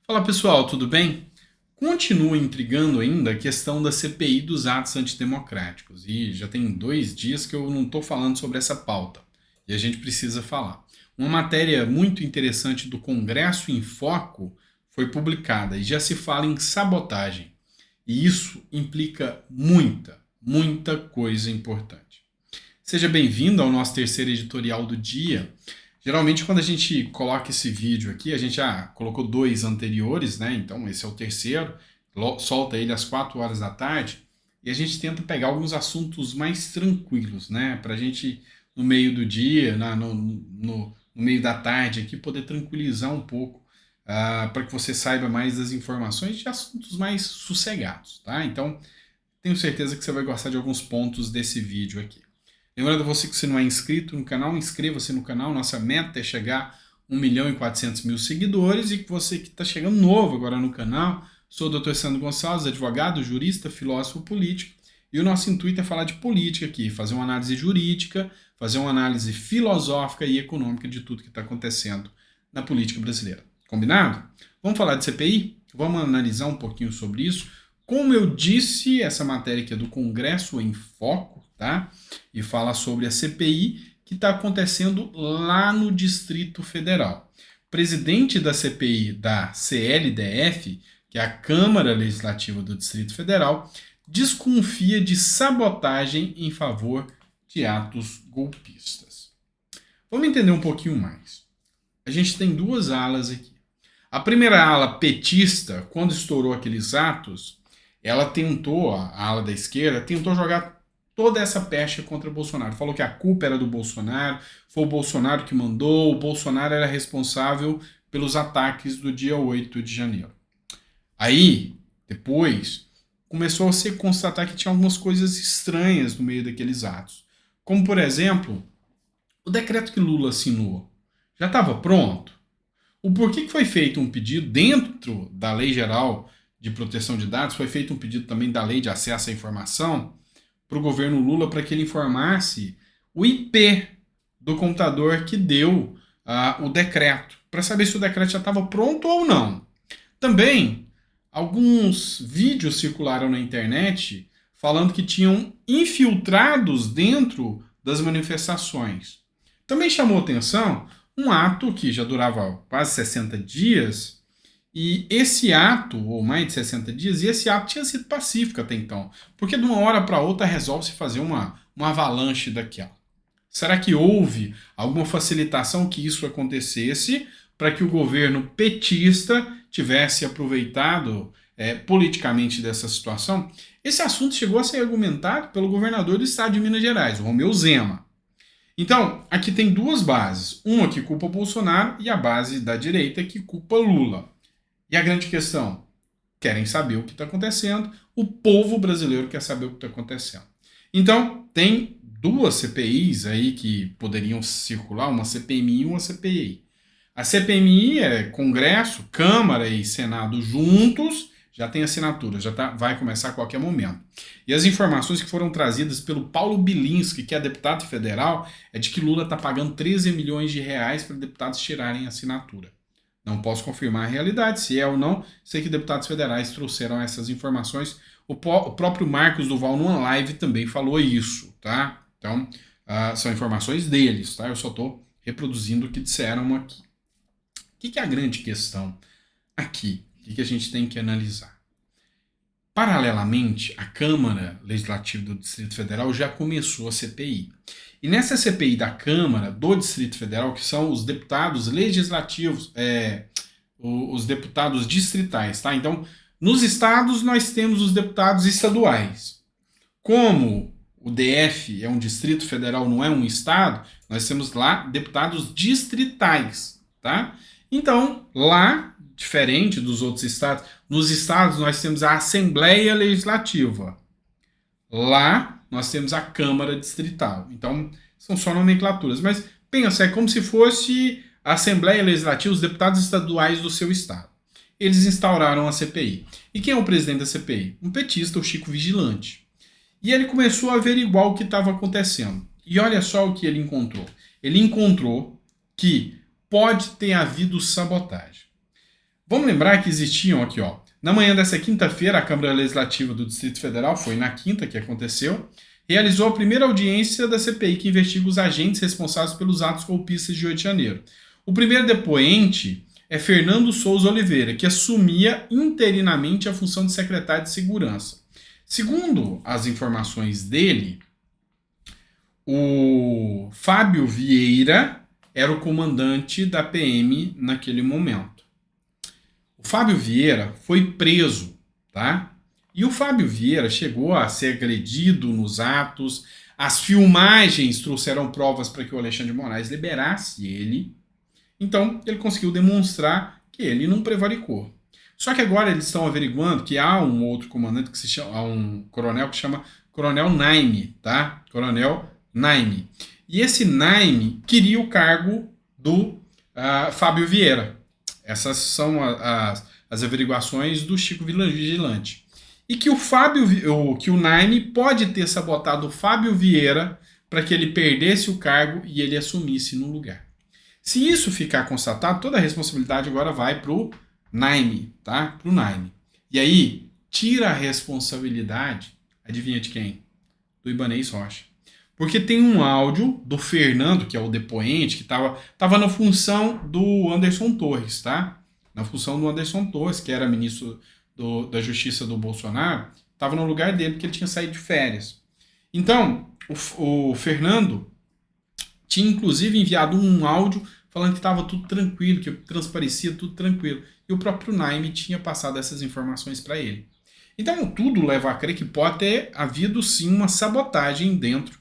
Fala pessoal, tudo bem? Continua intrigando ainda a questão da CPI dos atos antidemocráticos. E já tem 2 dias que eu não estou falando sobre essa pauta. E a gente precisa falar. Uma matéria muito interessante do Congresso em Foco foi publicada e já se fala em sabotagem. E isso implica muita coisa importante. Seja bem-vindo ao nosso terceiro editorial do dia. Geralmente, quando a gente coloca esse vídeo aqui, a gente já colocou 2 anteriores, né? Então, esse é o terceiro, solta ele às 4 horas da tarde, e a gente tenta pegar alguns assuntos mais tranquilos, né? Para a gente, no meio do dia, no meio da tarde aqui, poder tranquilizar um pouco, para que você saiba mais das informações de assuntos mais sossegados, tá? Então, tenho certeza que você vai gostar de alguns pontos desse vídeo aqui. Lembrando a você que você não é inscrito no canal, inscreva-se no canal. Nossa meta é chegar a 1.400.000 seguidores e que você que está chegando novo agora no canal, sou o Dr. Sandro Gonçalves, advogado, jurista, filósofo político, e o nosso intuito é falar de política aqui, fazer uma análise jurídica, fazer uma análise filosófica e econômica de tudo que está acontecendo na política brasileira. Combinado? Vamos falar de CPI? Vamos analisar um pouquinho sobre isso. Como eu disse, essa matéria aqui é do Congresso em Foco, tá? E fala sobre a CPI que está acontecendo lá no Distrito Federal. O presidente da CPI da CLDF, que é a Câmara Legislativa do Distrito Federal, desconfia de sabotagem em favor de atos golpistas. Vamos entender um pouquinho mais. A gente tem 2 alas aqui. A primeira ala petista, quando estourou aqueles atos, ela tentou, a ala da esquerda, tentou jogar toda essa pecha contra o Bolsonaro. Falou que a culpa era do Bolsonaro, foi o Bolsonaro que mandou, o Bolsonaro era responsável pelos ataques do dia 8 de janeiro. Aí, depois, começou a se constatar que tinha algumas coisas estranhas no meio daqueles atos. Como, por exemplo, o decreto que Lula assinou já estava pronto? O porquê que foi feito um pedido dentro da Lei Geral de Proteção de Dados, foi feito um pedido também da Lei de Acesso à Informação para o governo Lula para que ele informasse o IP do computador que deu o decreto, para saber se o decreto já estava pronto ou não. Também, alguns vídeos circularam na internet falando que tinham infiltrados dentro das manifestações. Também chamou atenção um ato que já durava quase 60 dias, e esse ato, ou mais de 60 dias, e esse ato tinha sido pacífico até então. Porque de uma hora para outra resolve-se fazer uma avalanche daquela. Será que houve alguma facilitação que isso acontecesse para que o governo petista tivesse aproveitado politicamente dessa situação? Esse assunto chegou a ser argumentado pelo governador do estado de Minas Gerais, o Romeu Zema. Então, aqui tem 2 bases. Uma que culpa Bolsonaro e a base da direita que culpa Lula. E a grande questão, querem saber o que está acontecendo, o povo brasileiro quer saber o que está acontecendo. Então, tem 2 CPIs aí que poderiam circular, uma CPMI e uma CPI. A CPMI é Congresso, Câmara e Senado juntos, já tem assinatura, vai começar a qualquer momento. E as informações que foram trazidas pelo Paulo Bilinski, que é deputado federal, é de que Lula está pagando 13 milhões de reais para deputados tirarem assinatura. Não posso confirmar a realidade, se é ou não. Sei que deputados federais trouxeram essas informações. O próprio Marcos Duval, numa live, também falou isso, tá? Então, são informações deles, tá? Eu só estou reproduzindo o que disseram aqui. O que é a grande questão aqui? O que a gente tem que analisar? Paralelamente, a Câmara Legislativa do Distrito Federal já começou a CPI. E nessa CPI da Câmara do Distrito Federal, que são os deputados legislativos, os deputados distritais, tá? Então, nos estados nós temos os deputados estaduais. Como o DF é um distrito federal, não é um estado, nós temos lá deputados distritais, tá? Então, lá, diferente dos outros estados, nos estados nós temos a Assembleia Legislativa. Lá nós temos a Câmara Distrital. Então, são só nomenclaturas. Mas pensa, é como se fosse a Assembleia Legislativa, os deputados estaduais do seu estado. Eles instauraram a CPI. E quem é o presidente da CPI? Um petista, o Chico Vigilante. E ele começou a averiguar o que estava acontecendo. E olha só o que ele encontrou. Ele encontrou que pode ter havido sabotagem. Vamos lembrar que existiam aqui, ó. Na manhã dessa quinta-feira, a Câmara Legislativa do Distrito Federal, foi na quinta que aconteceu, realizou a primeira audiência da CPI que investiga os agentes responsáveis pelos atos golpistas de 8 de janeiro. O primeiro depoente é Fernando Souza Oliveira, que assumia interinamente a função de secretário de Segurança. Segundo as informações dele, o Fábio Vieira era o comandante da PM naquele momento. O Fábio Vieira foi preso, tá? E o Fábio Vieira chegou a ser agredido nos atos, as filmagens trouxeram provas para que o Alexandre de Moraes liberasse ele. Então, ele conseguiu demonstrar que ele não prevaricou. Só que agora eles estão averiguando que há um outro comandante que se chama, há um coronel que se chama Coronel Naime, tá? Coronel Naime. E esse Naime queria o cargo do Fábio Vieira. Essas são as averiguações do Chico Vigilante. E que o Naime pode ter sabotado o Fábio Vieira para que ele perdesse o cargo e ele assumisse no lugar. Se isso ficar constatado, toda a responsabilidade agora vai para o Naime, tá? Para o Naime. E aí, tira a responsabilidade, adivinha de quem? Do Ibanez Rocha. Porque tem um áudio do Fernando, que é o depoente, que estava na função do Anderson Torres, tá? Na função do Anderson Torres, que era ministro da Justiça do Bolsonaro, estava no lugar dele, porque ele tinha saído de férias. Então, o Fernando tinha inclusive enviado um áudio falando que estava tudo tranquilo, que transparecia tudo tranquilo. E o próprio Naime tinha passado essas informações para ele. Então, tudo leva a crer que pode ter havido sim uma sabotagem dentro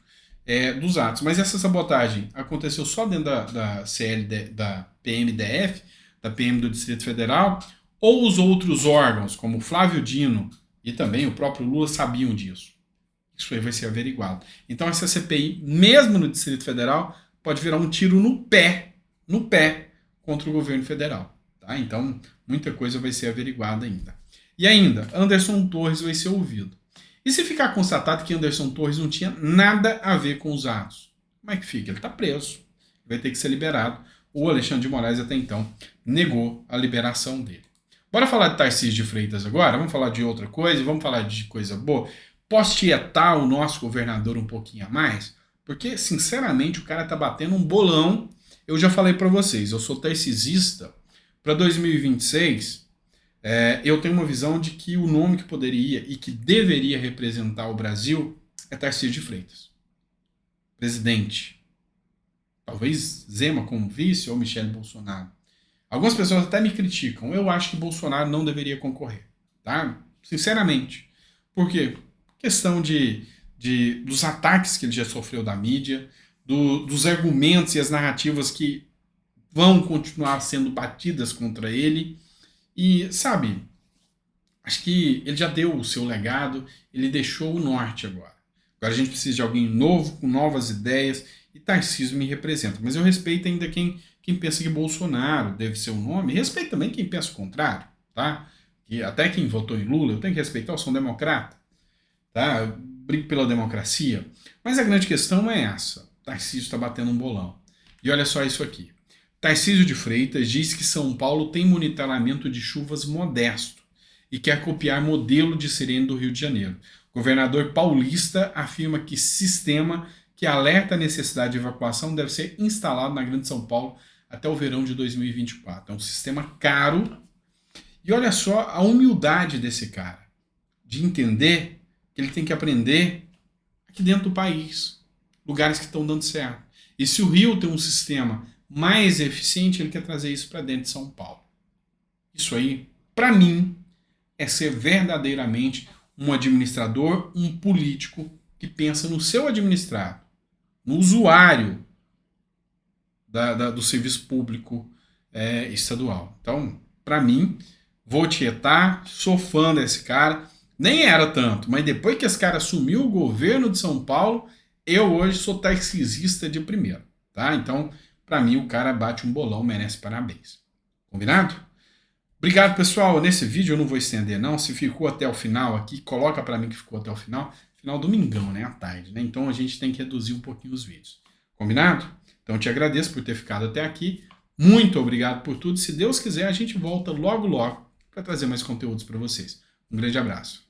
dos atos. Mas essa sabotagem aconteceu só dentro da CL, da PMDF, da PM do Distrito Federal, ou os outros órgãos, como o Flávio Dino e também o próprio Lula, sabiam disso? Isso aí vai ser averiguado. Então essa CPI, mesmo no Distrito Federal, pode virar um tiro no pé contra o governo federal. Tá? Então muita coisa vai ser averiguada ainda. E ainda, Anderson Torres vai ser ouvido. E se ficar constatado que Anderson Torres não tinha nada a ver com os atos? Como é que fica? Ele está preso. Vai ter que ser liberado. O Alexandre de Moraes até então negou a liberação dele. Bora falar de Tarcísio de Freitas agora? Vamos falar de outra coisa? Vamos falar de coisa boa? Posso tietar o nosso governador um pouquinho a mais? Porque, sinceramente, o cara tá batendo um bolão. Eu já falei para vocês, eu sou tarcisista. Para 2026, eu tenho uma visão de que o nome que poderia e que deveria representar o Brasil é Tarcísio de Freitas. Presidente. Talvez Zema como vice ou Michele Bolsonaro. Algumas pessoas até me criticam. Eu acho que Bolsonaro não deveria concorrer. Tá? Sinceramente. Por quê? Questão dos ataques que ele já sofreu da mídia, dos argumentos e as narrativas que vão continuar sendo batidas contra ele. E, sabe, acho que ele já deu o seu legado, ele deixou o norte agora. Agora a gente precisa de alguém novo, com novas ideias, e Tarcísio me representa. Mas eu respeito ainda quem pensa que Bolsonaro deve ser o nome, e respeito também quem pensa o contrário, tá? E até quem votou em Lula, eu tenho que respeitar, eu sou um democrata, tá? Eu brigo pela democracia. Mas a grande questão é essa. Tarcísio está batendo um bolão. E olha só isso aqui. Tarcísio de Freitas diz que São Paulo tem monitoramento de chuvas modesto e quer copiar modelo de Sereno do Rio de Janeiro. O governador paulista afirma que sistema que alerta a necessidade de evacuação deve ser instalado na Grande São Paulo até o verão de 2024. É um sistema caro. E olha só a humildade desse cara, de entender que ele tem que aprender aqui dentro do país, lugares que estão dando certo. E se o Rio tem um sistema mais eficiente, ele quer trazer isso para dentro de São Paulo. Isso aí, para mim, é ser verdadeiramente um administrador, um político que pensa no seu administrado, no usuário do serviço público estadual. Então, para mim, vou tietar, sou fã desse cara, nem era tanto, mas depois que esse cara assumiu o governo de São Paulo, eu hoje sou tarcisista de primeiro, tá? Então, para mim, o cara bate um bolão, merece parabéns. Combinado? Obrigado, pessoal. Nesse vídeo eu não vou estender, não. Se ficou até o final aqui, coloca para mim que ficou até o final. Final domingão, né? À tarde, né? Então a gente tem que reduzir um pouquinho os vídeos. Combinado? Então eu te agradeço por ter ficado até aqui. Muito obrigado por tudo. Se Deus quiser, a gente volta logo, logo para trazer mais conteúdos para vocês. Um grande abraço.